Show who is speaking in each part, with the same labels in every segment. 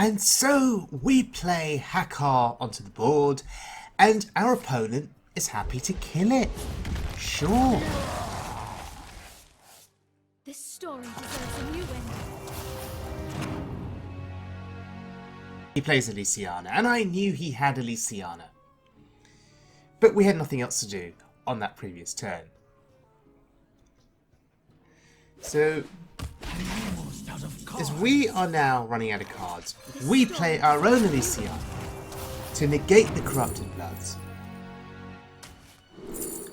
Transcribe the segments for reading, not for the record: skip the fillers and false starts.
Speaker 1: And so we play Hakkar onto the board, and our opponent is happy to kill it. Sure.
Speaker 2: This story deserves a new ending.
Speaker 1: He plays Elysiana, and I knew he had Elysiana. But we had nothing else to do on that previous turn. So, as we are now running out of cards, we play our own Elysiana to negate the Corrupted Bloods.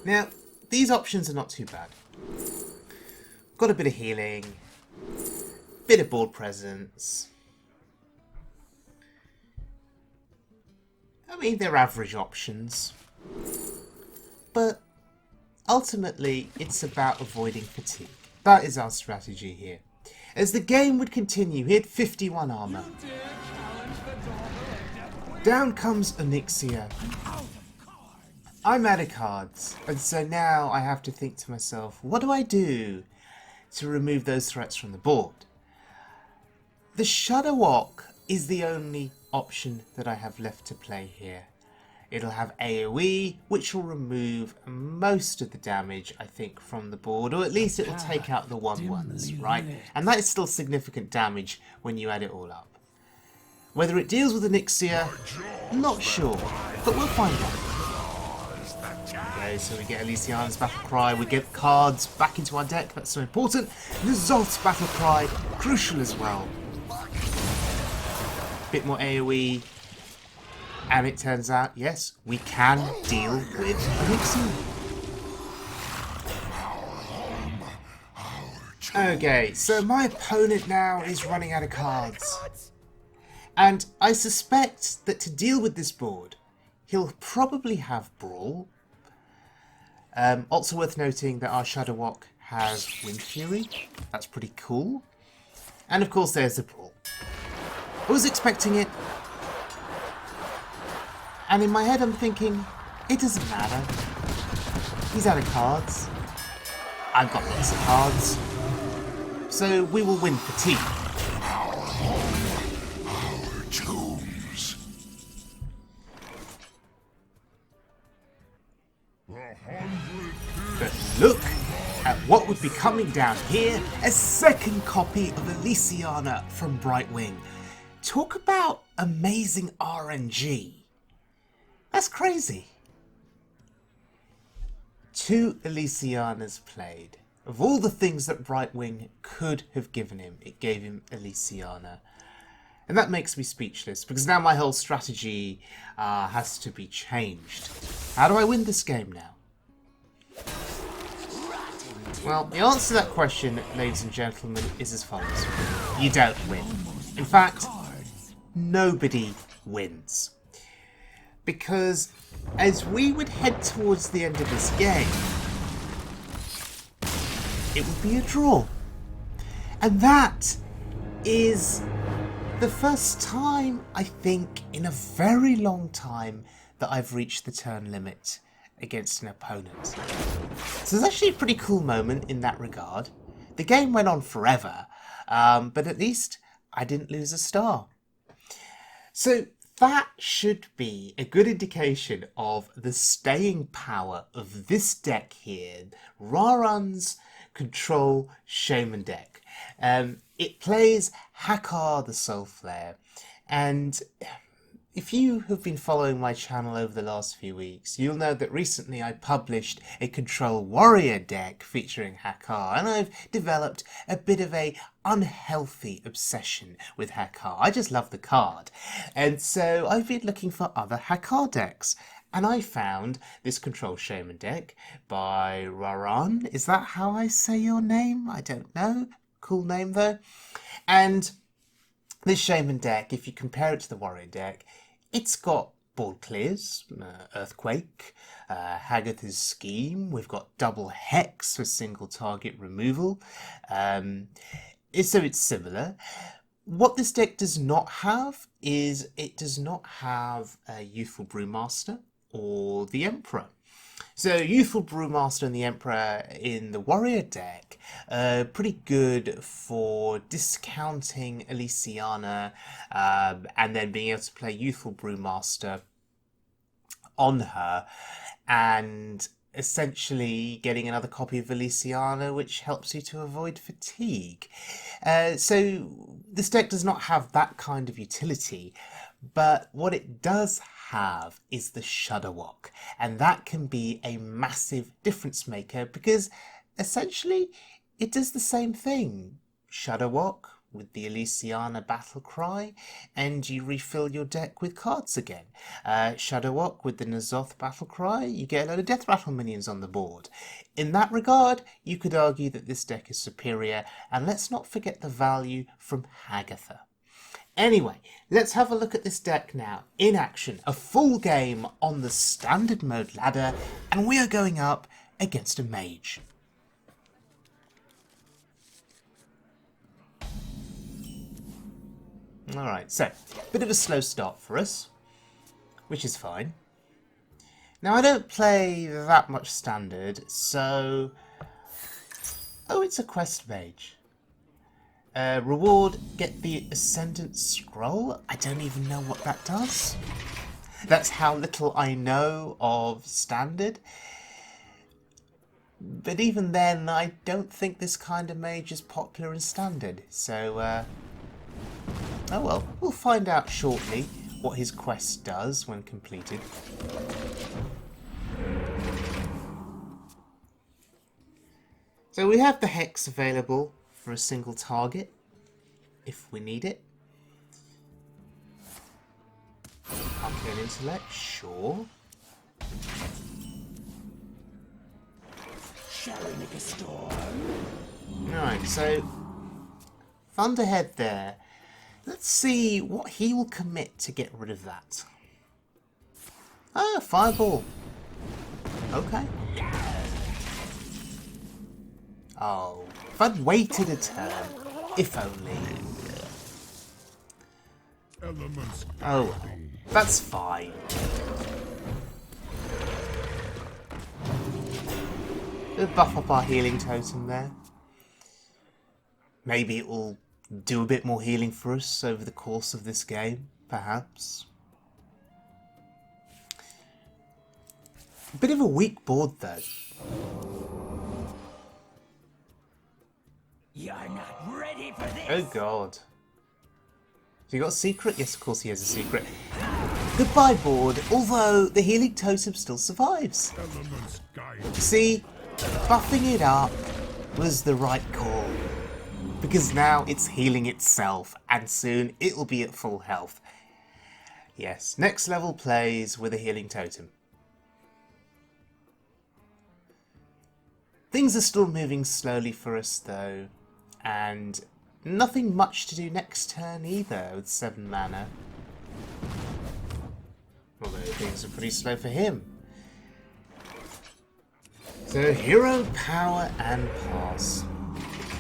Speaker 1: Now, these options are not too bad. Got a bit of healing, bit of board presence. I mean, they're average options. But ultimately, it's about avoiding fatigue. That is our strategy here. As the game would continue, he had 51 armor. Down comes Onyxia. I'm out of cards, and so now I have to think to myself, what do I do to remove those threats from the board? The Shadow Walk is the only option that I have left to play here. It'll have AoE, which will remove most of the damage, I think, from the board, or at least it'll take out the 1/1s, right? And that is still significant damage when you add it all up. Whether it deals with Onyxia, not sure, but we'll find out. Okay, so we get Elysiana's Battle Cry, we get cards back into our deck, that's so important. Nuzulf's Battle Cry, crucial as well. Bit more AoE. And it turns out, yes, we can deal with Onyxia. Okay, so my opponent now is running out of cards. And I suspect that to deal with this board, he'll probably have Brawl. Also worth noting that our Shadow Walk has Wind Fury. That's pretty cool. And of course there's the Brawl. I was expecting it. And in my head I'm thinking, it doesn't matter. He's out of cards. I've got lots of cards. So we will win fatigue.
Speaker 3: Our tombs.
Speaker 1: But look at what would be coming down here. A second copy of Elysiana from Brightwing. Talk about amazing RNG. That's crazy. 2 Elysianas played. Of all the things that Brightwing could have given him, it gave him Elysiana. And that makes me speechless, because now my whole strategy has to be changed. How do I win this game now? Well, the answer to that question, ladies and gentlemen, is as follows. You don't win. In fact, nobody wins. Because as we would head towards the end of this game, it would be a draw. And that is the first time, I think, in a very long time that I've reached the turn limit against an opponent. So it's actually a pretty cool moment in that regard. The game went on forever, but at least I didn't lose a star. So that should be a good indication of the staying power of this deck here, Rarran's Control Shaman deck. It plays Hakkar the Soul Flare, and if you have been following my channel over the last few weeks, you'll know that recently I published a Control Warrior deck featuring Hakkar, and I've developed a bit of a unhealthy obsession with Hakkar. I just love the card. And so I've been looking for other Hakkar decks. And I found this Control Shaman deck by Rarran. Is that how I say your name? I don't know. Cool name though. And this Shaman deck, if you compare it to the Warrior deck, it's got board clears, Earthquake, Hagatha's Scheme. We've got double Hex for single target removal. So it's similar. What this deck does not have is it does not have a Youthful Brewmaster or the Emperor. So, Youthful Brewmaster and the Emperor in the Warrior deck are pretty good for discounting Elysiana and then being able to play Youthful Brewmaster on her and essentially getting another copy of Elysiana, which helps you to avoid fatigue. So this deck does not have that kind of utility, but what it does have is the Shudderwock, and that can be a massive difference maker because essentially it does the same thing. Shudderwock with the Elysiana battle cry, and you refill your deck with cards again. Shudderwock with the N'Zoth battle cry, you get a load of Death Rattle minions on the board. In that regard, you could argue that this deck is superior, and let's not forget the value from Hakkar. Anyway, let's have a look at this deck now, in action. A full game on the standard mode ladder, and we are going up against a mage. Alright, so, bit of a slow start for us, which is fine. Now, I don't play that much standard, so... Oh, it's a quest mage. Reward, get the Ascendant Scroll. I don't even know what that does. That's how little I know of standard. But even then, I don't think this kind of mage is popular in standard. So, oh well, we'll find out shortly what his quest does when completed. So we have the Hex available for a single target, if we need it. Arcane Intellect, sure.
Speaker 3: Shall we make a storm?
Speaker 1: Alright, so Thunderhead there. Let's see what he will commit to get rid of that. Ah, Fireball. Okay. Oh, if I'd waited a turn, if only.
Speaker 3: Elements.
Speaker 1: Oh well, that's fine. We'll buff up our healing totem there. Maybe it will do a bit more healing for us over the course of this game, perhaps. A bit of a weak board though.
Speaker 4: You're not ready for this.
Speaker 1: Oh god. Has he got a secret? Yes, of course he has a secret. Goodbye board, although the healing totem still survives.
Speaker 3: Elements guide.
Speaker 1: See, buffing it up was the right call. Because now it's healing itself, and soon it will be at full health. Yes, next level plays with a healing totem. Things are still moving slowly for us though, and nothing much to do next turn either with 7 mana. Although things are pretty slow for him. So hero power and pass.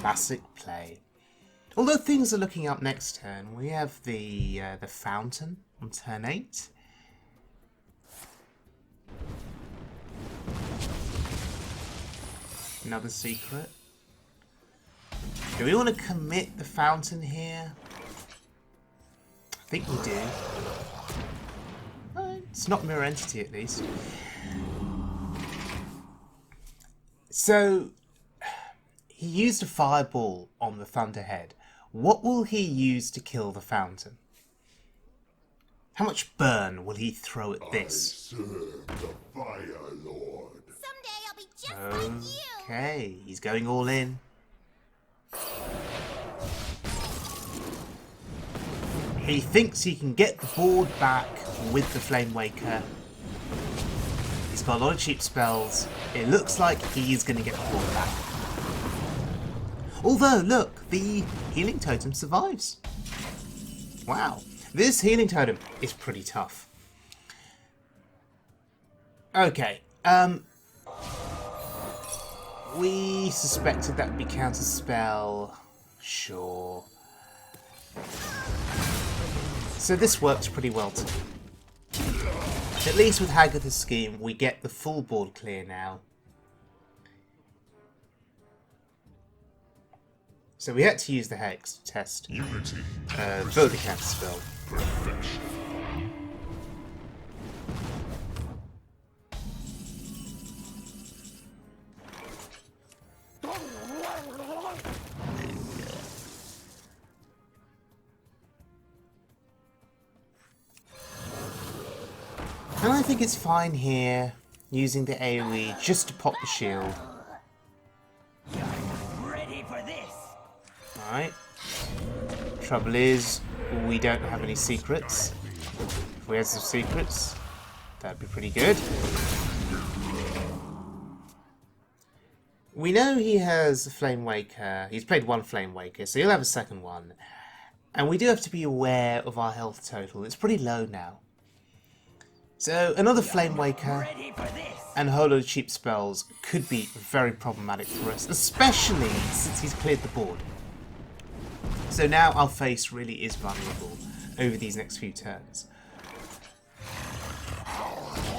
Speaker 1: Classic play. Although things are looking up next turn, we have the fountain on turn 8. Another secret. Do we want to commit the fountain here? I think we do. It's not mirror entity at least. So he used a fireball on the Thunderhead. What will he use to kill the fountain? How much burn will he throw at this?
Speaker 3: I serve the Fire Lord.
Speaker 2: Someday I'll be just like you.
Speaker 1: Okay, he's going all in. He thinks he can get the board back with the Flame Waker. He's got a lot of cheap spells. It looks like he is going to get the board back. Although, look, the healing totem survives. Wow, this healing totem is pretty tough. Okay, we suspected that would be counter spell. Sure. So this works pretty well too. At least with Haggar's scheme, we get the full board clear now. So we had to use the Hex to test
Speaker 3: Unity.
Speaker 1: Vote Counter spell.
Speaker 3: Perfection.
Speaker 1: And I think it's fine here, using the AoE just to pop the shield.
Speaker 4: Ready for this.
Speaker 1: Alright. Trouble is, we don't have any secrets. If we had some secrets, that'd be pretty good. We know he has a Flame Waker. He's played one Flame Waker, so he'll have a second one. And we do have to be aware of our health total. It's pretty low now. So another Flame Waker
Speaker 4: Ready for this.
Speaker 1: and a whole lot of cheap spells could be very problematic for us, especially since he's cleared the board. So now our face really is vulnerable over these next few turns.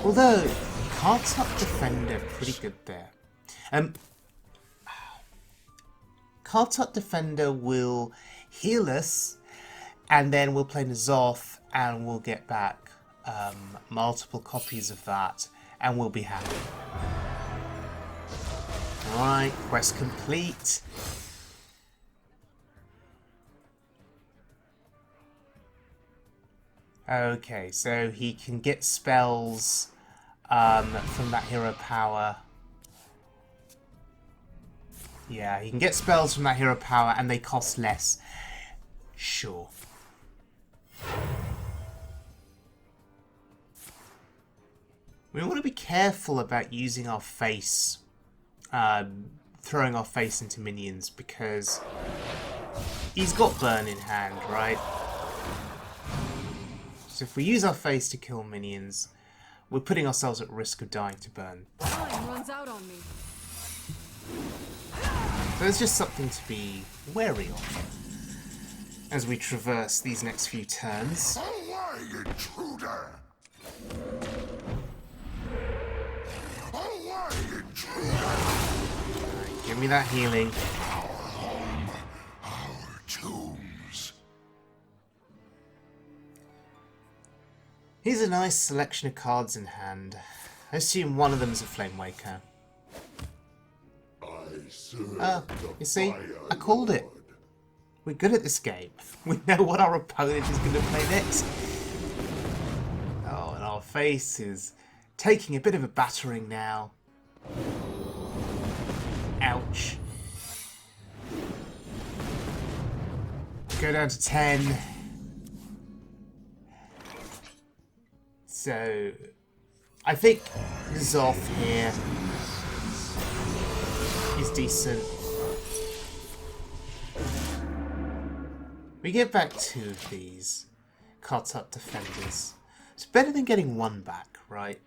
Speaker 1: Although, Cards Up Defender pretty good there. Cards Up Defender will heal us, and then we'll play N'Zoth and we'll get back multiple copies of that, and we'll be happy. Alright, quest complete. Okay, so he can get spells from that hero power. Yeah, he can get spells from that hero power and they cost less. Sure. We want to be careful about using our face, throwing our face into minions, because he's got burn in hand, right? So if we use our face to kill minions, we're putting ourselves at risk of dying to burn.
Speaker 2: Time runs out on me.
Speaker 1: So it's just something to be wary of as we traverse these next few turns.
Speaker 3: Away, intruder! Away, intruder!
Speaker 1: Give me that healing.
Speaker 3: Our tombs.
Speaker 1: Here's a nice selection of cards in hand. I assume one of them is a Flame Waker. You see, I called it. We're good at this game. We know what our opponent is going to play next. Oh, and our face is taking a bit of a battering now. Ouch. Go down to 10. So, I think N'Zoth here is decent. We get back 2 of these Cards Up Defenders. It's better than getting 1 back, right?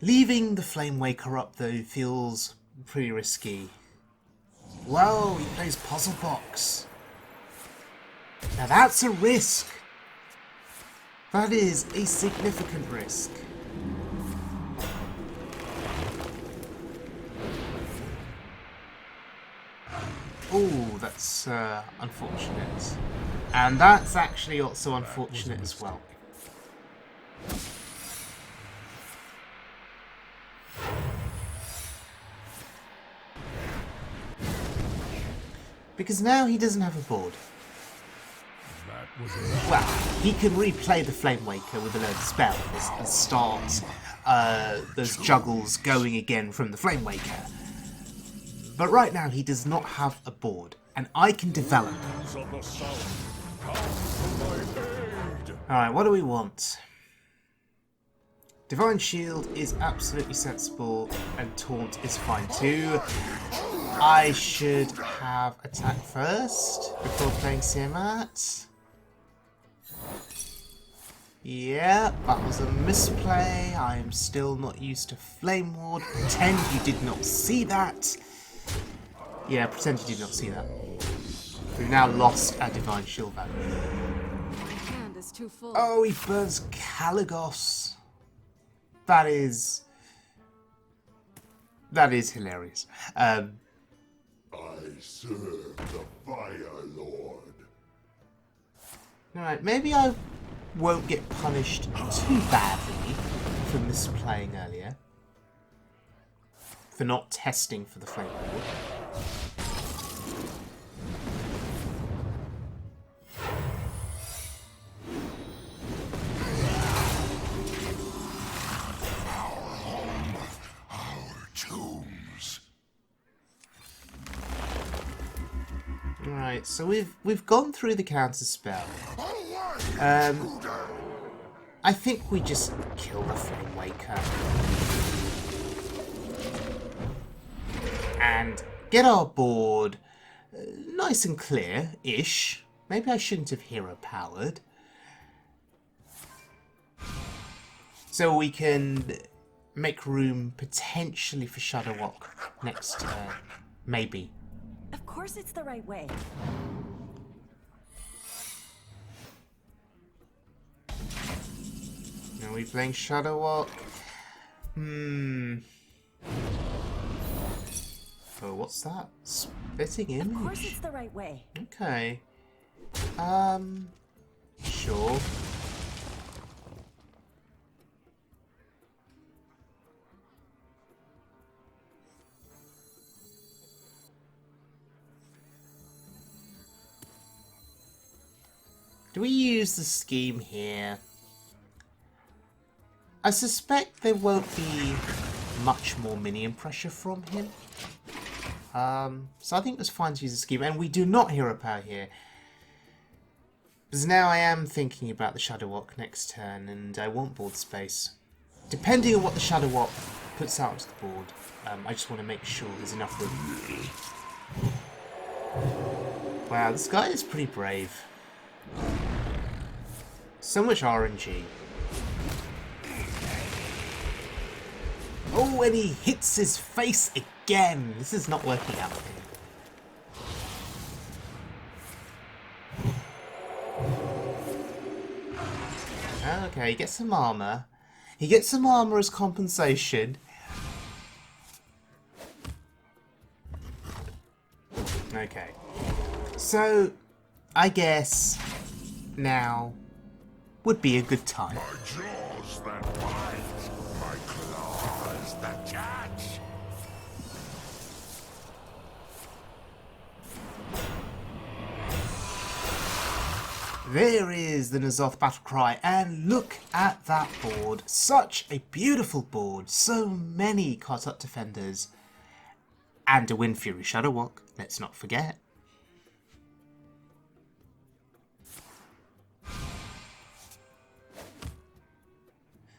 Speaker 1: Leaving the Flame Waker up, though, feels pretty risky. Whoa, he plays Puzzle Box. Now that's a risk. That is a significant risk. Oh, that's unfortunate. And that's actually also unfortunate as well. Because now he doesn't have a board.
Speaker 3: That was a
Speaker 1: Well, he can replay the Flame Waker with a load of spells and start those juggles going again from the Flame Waker. But right now he does not have a board, and I can develop.
Speaker 3: of the south. Come to my aid.
Speaker 1: Alright, what do we want? Divine Shield is absolutely sensible, and Taunt is fine too. I should have attack first before playing Siamat. Yeah, that was a misplay. I am still not used to Flame Ward. Pretend you did not see that. Yeah, pretend you did not see that. We've now lost our Divine Shield value.
Speaker 2: My hand is too full.
Speaker 1: Oh, he burns Caligos. That is hilarious.
Speaker 3: I serve the Fire Lord.
Speaker 1: Alright, maybe I won't get punished too badly for misplaying earlier. For not testing for the Flame Lord. Right, so we've gone through the counter spell. I think we just kill the Flame Waker and get our board nice and clear-ish. Maybe I shouldn't have hero powered. So we can make room potentially for Shadow Walk next turn. Maybe.
Speaker 5: Of course it's the right way.
Speaker 1: Are we playing Shadow Walk? Oh, what's that? Splitting image?
Speaker 5: Of course it's the right way.
Speaker 1: Okay. Sure. Do we use the scheme here? I suspect there won't be much more minion pressure from him. So I think it's fine to use the scheme. And we do not hero power here. Because now I am thinking about the Shadow Walk next turn, and I want board space. Depending on what the Shadow Walk puts out onto the board, I just want to make sure there's enough room. Wow, this guy is pretty brave. So much RNG. Oh, and he hits his face again. This is not working out for him. Okay, he gets some armor. He gets some armor as compensation. Okay. So, I guess now would be a good time.
Speaker 3: My jaws that bite, my claws that catch.
Speaker 1: There is the N'Zoth battle cry, and look at that board. Such a beautiful board. So many Kartuk defenders. And a Wind Fury Shadow Walk, let's not forget.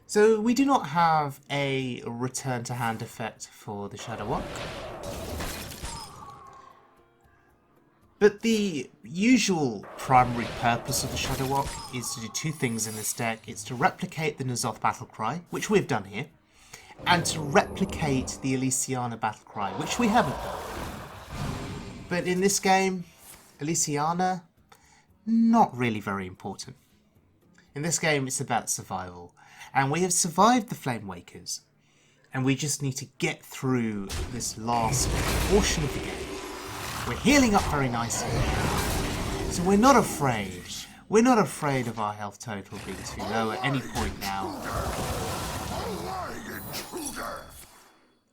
Speaker 1: So we do not have a return to hand effect for the Shadow Walk. But the usual primary purpose of the Shadow Walk is to do two things in this deck. It's to replicate the N'Zoth battle cry, which we've done here, and to replicate the Elysiana battle cry, which we haven't done. But in this game, Elysiana, not really very important. In this game, it's about survival. And we have survived the Flame Wakers, and we just need to get through this last portion of the game. We're healing up very nicely, so we're not afraid. We're not afraid of our health total being too low at any point now.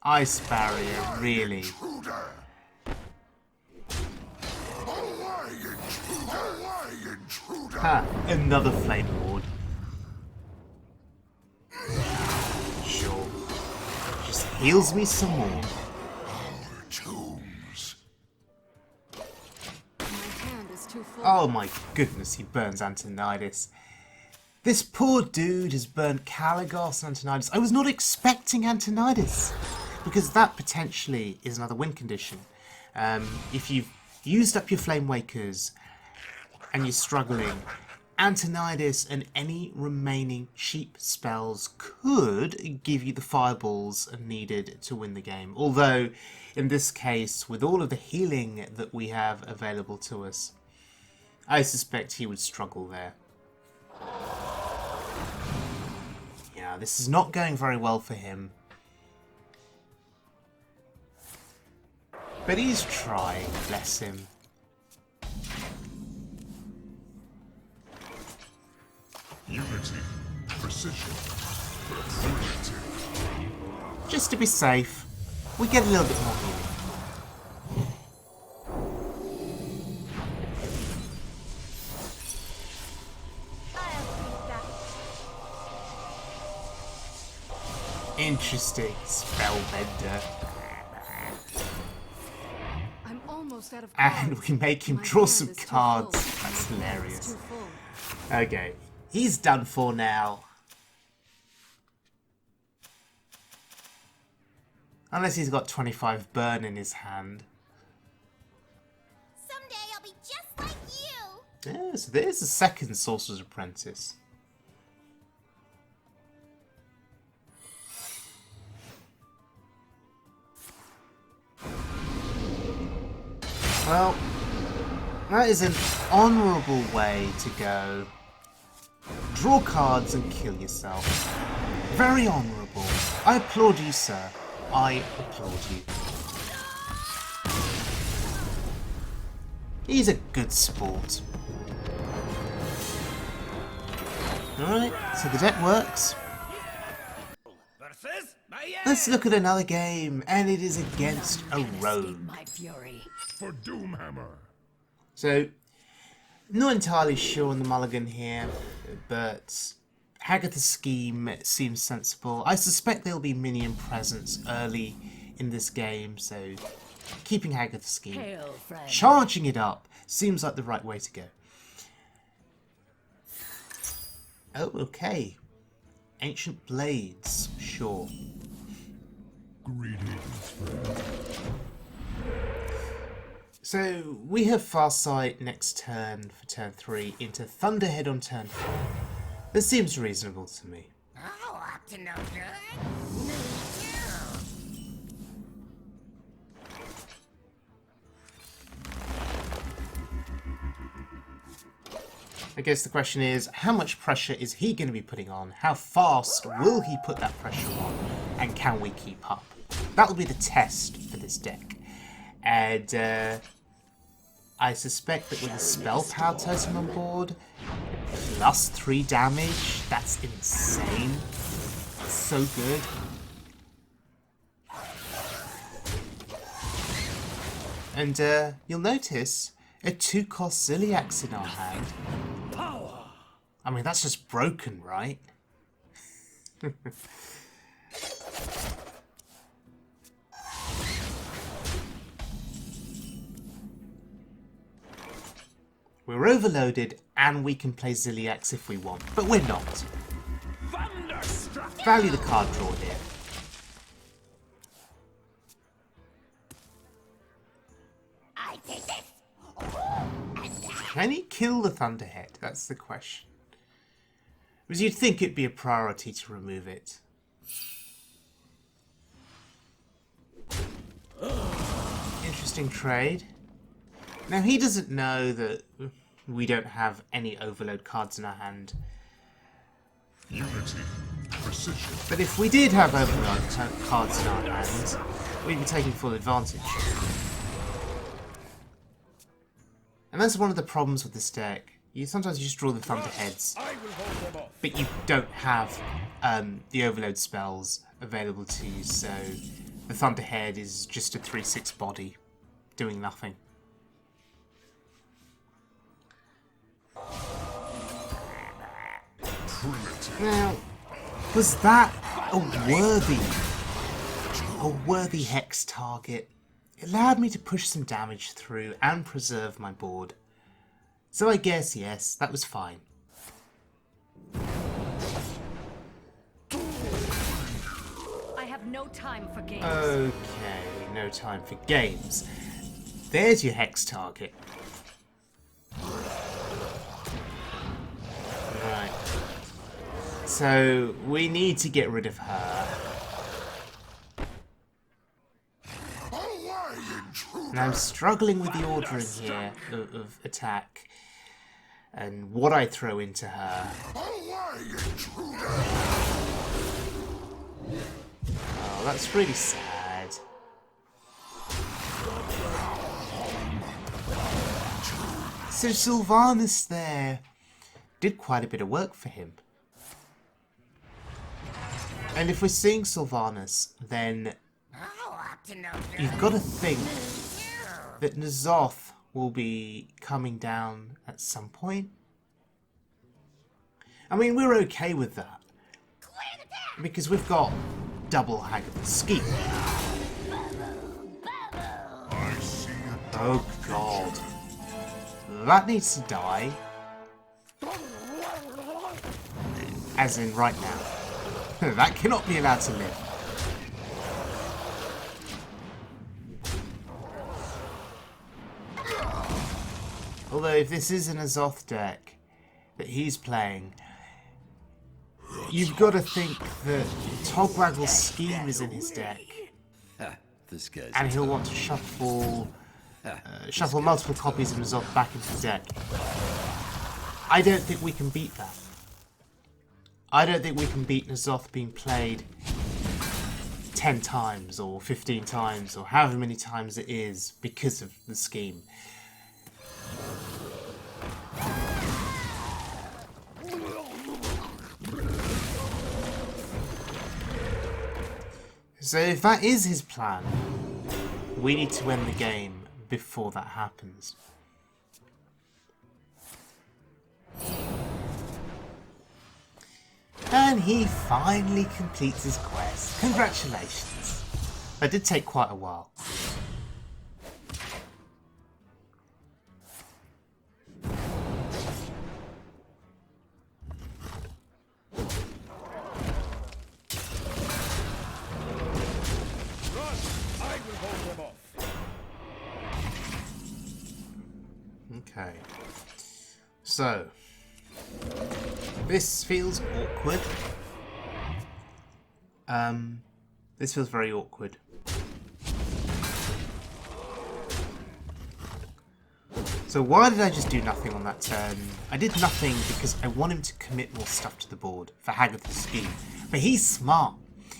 Speaker 1: Ice Barrier, really. Ha, another Flame Lord. Sure. Just heals me some more. Oh my goodness, he burns Antonidas. This poor dude has burnt Caligos and Antonidas. I was not expecting Antonidas, because that potentially is another win condition. If you've used up your Flame Wakers and you're struggling, Antonidas and any remaining cheap spells could give you the fireballs needed to win the game. Although, in this case, with all of the healing that we have available to us, I suspect he would struggle there. Yeah, this is not going very well for him. But he's trying, bless him.
Speaker 3: Unity, precision, primitive.
Speaker 1: Just to be safe, we get a little bit more healing. Interesting spellbender.
Speaker 2: I'm almost out of
Speaker 1: And
Speaker 2: cards.
Speaker 1: we make him
Speaker 2: My
Speaker 1: draw
Speaker 2: hand
Speaker 1: some
Speaker 2: is too
Speaker 1: cards.
Speaker 2: full.
Speaker 1: That's
Speaker 2: My hand is
Speaker 1: hilarious.
Speaker 2: too full.
Speaker 1: Okay, he's done for now. Unless he's got 25 burn in his hand.
Speaker 6: Someday I'll be just like you.
Speaker 1: Yeah, so there's a second Sorcerer's Apprentice. Well, that is an honourable way to go. Draw cards and kill yourself. Very honourable. I applaud you, sir. I applaud you. He's a good sport. Alright, so the deck works.
Speaker 4: Versus
Speaker 1: Let's look at another game, and it is against a rogue.
Speaker 4: my fury.
Speaker 3: For Doomhammer.
Speaker 1: So, not entirely sure on the mulligan here, but Haggar's scheme seems sensible. I suspect there'll be minion presence early in this game, so keeping Haggar's scheme.
Speaker 4: Hail, friend.
Speaker 1: Charging it up seems like the right way to go. Oh, okay. Ancient Blades, sure.
Speaker 3: Greetings, friend.
Speaker 1: So, we have Farsight next turn for turn 3 into Thunderhead on turn 4. This seems reasonable to me.
Speaker 4: Oh, up to no good.
Speaker 1: I guess the question is, how much pressure is he going to be putting on? How fast will he put that pressure on? And can we keep up? That will be the test for this deck. And I suspect that with a Spell Power Totem on board, plus 3 damage, that's insane. That's so good. And you'll notice a 2-cost Ziliax in our hand. I mean, that's just broken, right? We're overloaded, and we can play Ziliax if we want, but we're not. Value the card draw here.
Speaker 4: I take this.
Speaker 1: Can he kill the Thunderhead? That's the question. Because you'd think it'd be a priority to remove it. Interesting trade. Now, he doesn't know that we don't have any overload cards in our hand.
Speaker 3: Unity, precision.
Speaker 1: But if we did have overload cards in our hand, we'd be taking full advantage. And that's one of the problems with this deck. Sometimes you just draw the Thunderheads, but you don't have the overload spells available to you, so the Thunderhead is just a 3/6 body, doing nothing.
Speaker 3: Primitive.
Speaker 1: Now, was that a worthy hex target? It allowed me to push some damage through and preserve my board. So I guess, yes, that was fine.
Speaker 2: I have no time for games.
Speaker 1: Okay, no time for games. There's your hex target. So we need to get rid of her. And I'm struggling with the ordering here of attack and what I throw into her. Oh, that's really sad. So Sylvanas there did quite a bit of work for him. And if we're seeing Sylvanas, then you've got to think that N'Zoth will be coming down at some point. I mean, we're okay with that. Because we've got double Hakkar the Ski. Oh god. That needs to die. As in right now. That cannot be allowed to live. Although if this is an N'Zoth deck that he's playing, you've got to think that Togwaggle's Scheme is in his deck.
Speaker 7: This guy's
Speaker 1: And he'll want to shuffle multiple copies of N'Zoth back into the deck. I don't think we can beat that. I don't think we can beat N'Zoth being played 10 times or 15 times or however many times it is because of the scheme. So if that is his plan, we need to end the game before that happens. And he finally completes his quest. Congratulations. That did take quite a while. Okay. So, this feels awkward. This feels very awkward. So why did I just do nothing on that turn? I did nothing because I want him to commit more stuff to the board for Hakkar the Scheme. But he's smart.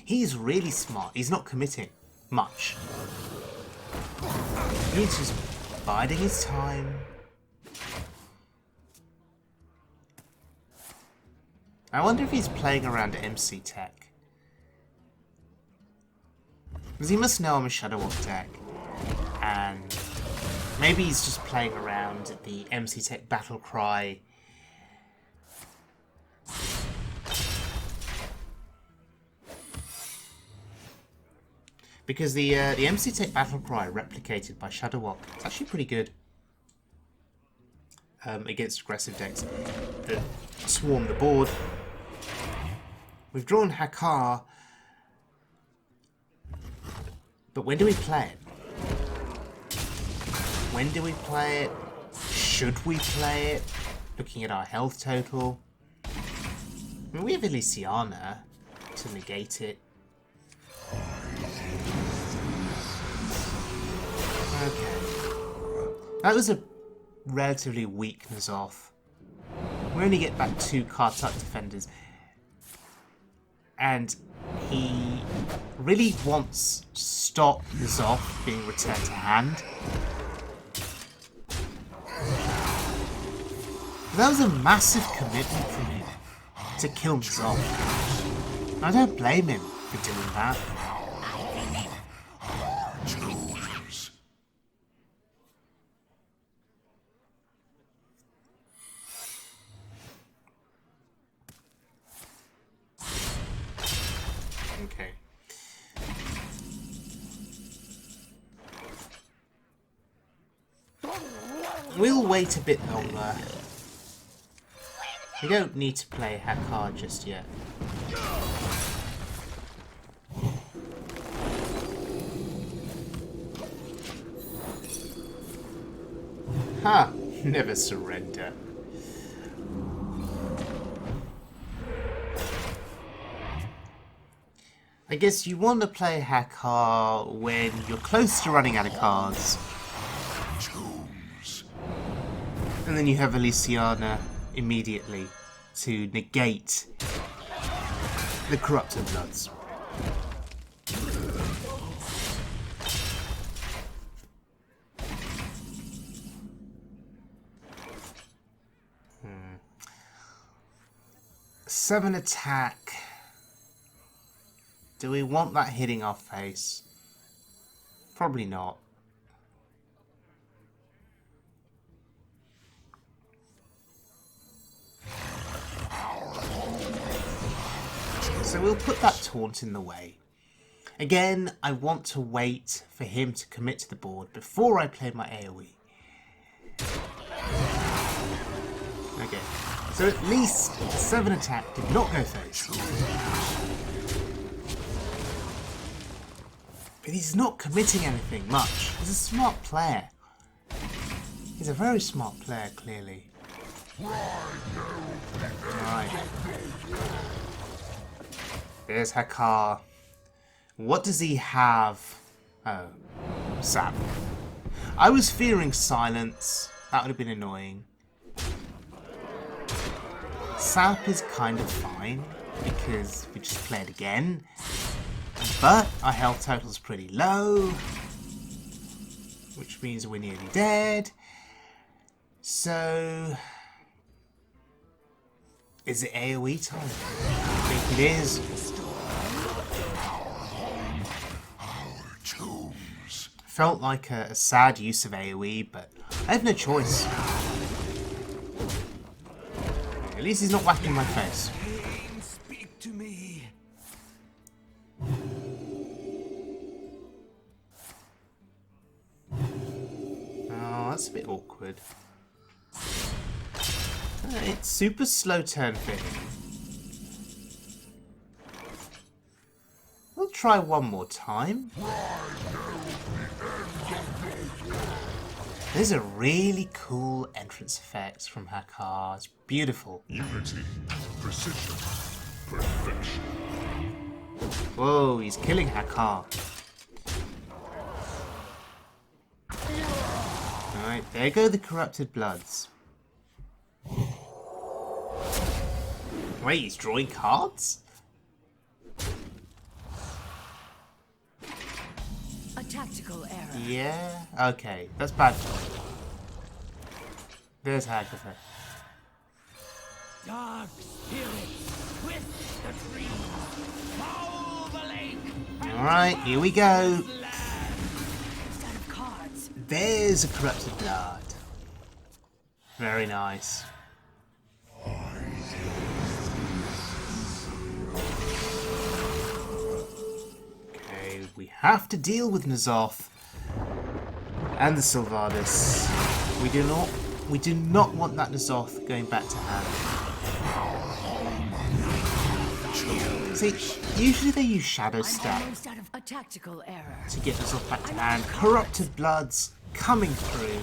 Speaker 1: He's really smart. He's not committing much. He's just biding his time. I wonder if he's playing around MC Tech. Because he must know I'm a Shadow Walk deck. And maybe he's just playing around the MC Tech Battle Cry. Because the MC Tech Battle Cry replicated by Shadow Walk, it's actually pretty good. Against aggressive decks that swarm the board. We've drawn Hakkar, but when do we play it? When do we play it? Should we play it? Looking at our health total. I mean, we have Elysiana to negate it. Okay. That was a relatively weak N'Zoth. We only get back 2 card-tuck defenders. And he really wants to stop N'Zoth being returned to hand. That was a massive commitment from him to kill N'Zoth. I don't blame him for doing that. Okay. We'll wait a bit longer. We don't need to play Hakkar just yet. Ha! Never surrender. I guess you want to play Hakkar when you're close to running out of cards. And then you have Elysiana immediately to negate the Corrupted Bloods. Seven attack. Do we want that hitting our face? Probably not. So we'll put that taunt in the way. Again, I want to wait for him to commit to the board before I play my AoE. Okay, so at least 7 attack did not go face. But he's not committing anything much. He's a smart player. He's a very smart player, clearly. Right. There's Hakkar. What does he have? Oh, Sap. I was fearing silence. That would have been annoying. Sap is kind of fine because we just played again. But our health total's pretty low, which means we're nearly dead. So, is it AoE time? I think it is. Felt like a sad use of AoE, but I have no choice. At least he's not whacking my face.
Speaker 7: Speak to me.
Speaker 1: Oh, that's a bit awkward. It's super slow turn for him. We'll try one more time. There's a really cool entrance effect from Hakkar. It's beautiful.
Speaker 3: Unity, precision, perfection.
Speaker 1: Whoa, he's killing Hakkar. Alright, there go the Corrupted Bloods. Wait, he's drawing cards?
Speaker 4: A tactical error.
Speaker 1: Yeah, okay, that's bad. There's Hakkar.
Speaker 7: Dark spirits, twist the trees, foul the lake.
Speaker 1: Alright, here we go.
Speaker 4: Instead of cards.
Speaker 1: There's a Corrupted Blood. Very nice. Okay, we have to deal with N'Zoth and the Sylvanas. We do not want that N'Zoth going back to hand. See, usually they use Shadow Step
Speaker 4: Instead of a tactical error.
Speaker 1: to get N'Zoth back to hand. Corrupted Bloods coming through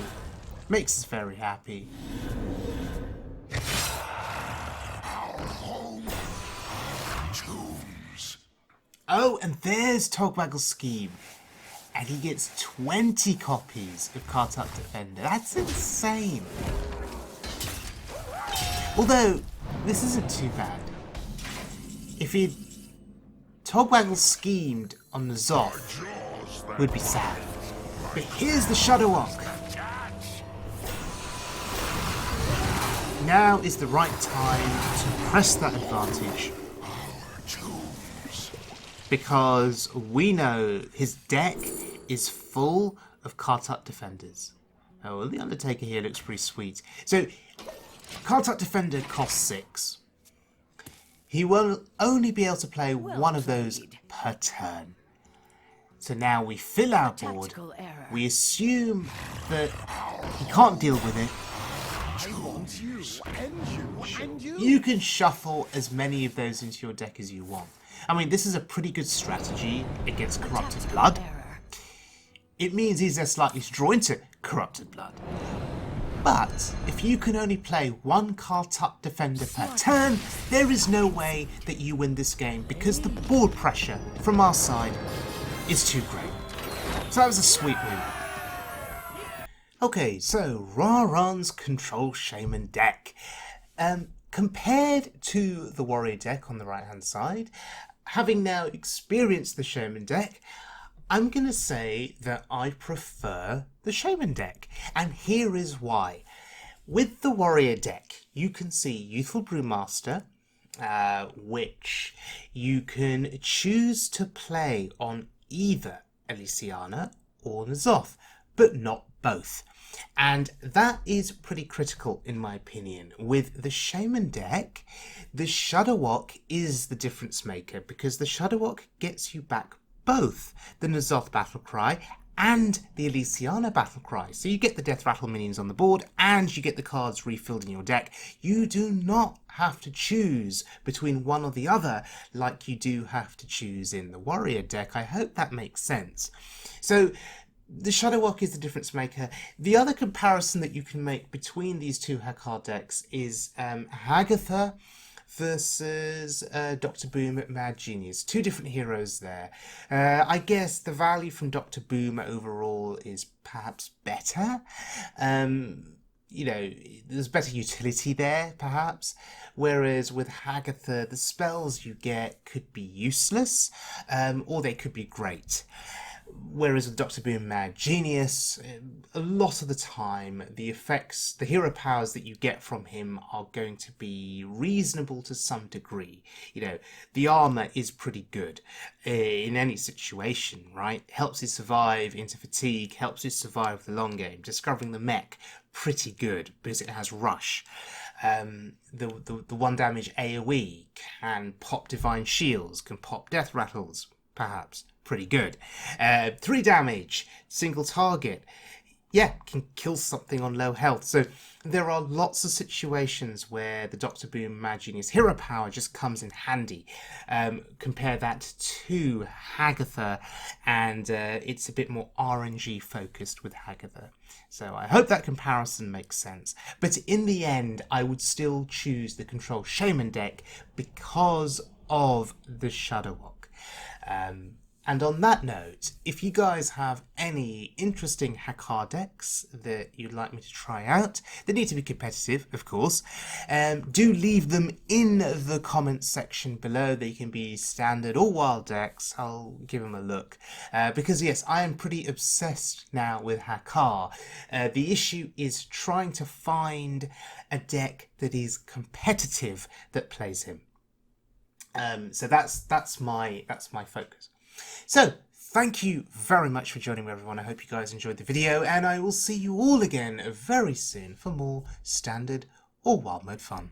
Speaker 1: makes us very happy. Oh, and there's Togwaggle's scheme. And he gets 20 copies of Kartuk Defender. That's insane. Although, this isn't too bad. If he'd Togwaggle schemed on the Zoth, would be sad. But here's the Shadow Walk. Now is the right time to press that advantage. Because we know his deck is full of Kartuk Defenders. Oh, well, the Undertaker here looks pretty sweet. So, Kartuk Defender costs 6. He will only be able to play one of those per turn. So now we fill our board. We assume that he can't deal with it. You can shuffle as many of those into your deck as you want. I mean, this is a pretty good strategy against Corrupted Blood. It means he's less likely to draw into Corrupted Blood. But if you can only play one Kartuk defender per turn, there is no way that you win this game because the board pressure from our side is too great. So that was a sweet win. Okay, so Rarran's Control Shaman deck. Compared to the Warrior deck on the right hand side, having now experienced the Shaman deck, I'm going to say that I prefer the Shaman deck, and here is why. With the Warrior deck, you can see Youthful Brewmaster, which you can choose to play on either Elysiana or N'Zoth, but not both. And that is pretty critical in my opinion. With the Shaman deck, the Shudderwock is the difference maker because the Shudderwock gets you back both the N'Zoth Battlecry and the Elysiana Battlecry. So you get the Death Rattle minions on the board and you get the cards refilled in your deck. You do not have to choose between one or the other like you do have to choose in the Warrior deck. I hope that makes sense. So the Shudderwock is the difference maker. The other comparison that you can make between these two Hakkar decks is Hakkar versus Dr. Boom at Mad Genius. Two different heroes there. I guess the value from Dr. Boom overall is perhaps better. You know, there's better utility there, perhaps. Whereas with Hakkar, the spells you get could be useless, or they could be great. Whereas with Dr. Boom Mad Genius, a lot of the time, the effects, the hero powers that you get from him are going to be reasonable to some degree. You know, the armor is pretty good in any situation, right? Helps you survive into fatigue, helps you survive the long game. Discovering the mech, pretty good because it has rush. The 1 damage AoE can pop divine shields, can pop death rattles, perhaps. Pretty good. 3 damage, single target. Yeah, can kill something on low health. So there are lots of situations where the Dr. Boom Mad Genius hero power just comes in handy. Compare that to Hakkar, and it's a bit more RNG focused with Hakkar. So I hope that comparison makes sense. But in the end, I would still choose the Control Shaman deck because of the Shudderwock. And on that note, if you guys have any interesting Hakkar decks that you'd like me to try out, they need to be competitive, of course, do leave them in the comments section below. They can be standard or wild decks. I'll give them a look. Because yes, I am pretty obsessed now with Hakkar. The issue is trying to find a deck that is competitive that plays him. So that's my focus. So, thank you very much for joining me, everyone. I hope you guys enjoyed the video, and I will see you all again very soon for more standard or wild mode fun.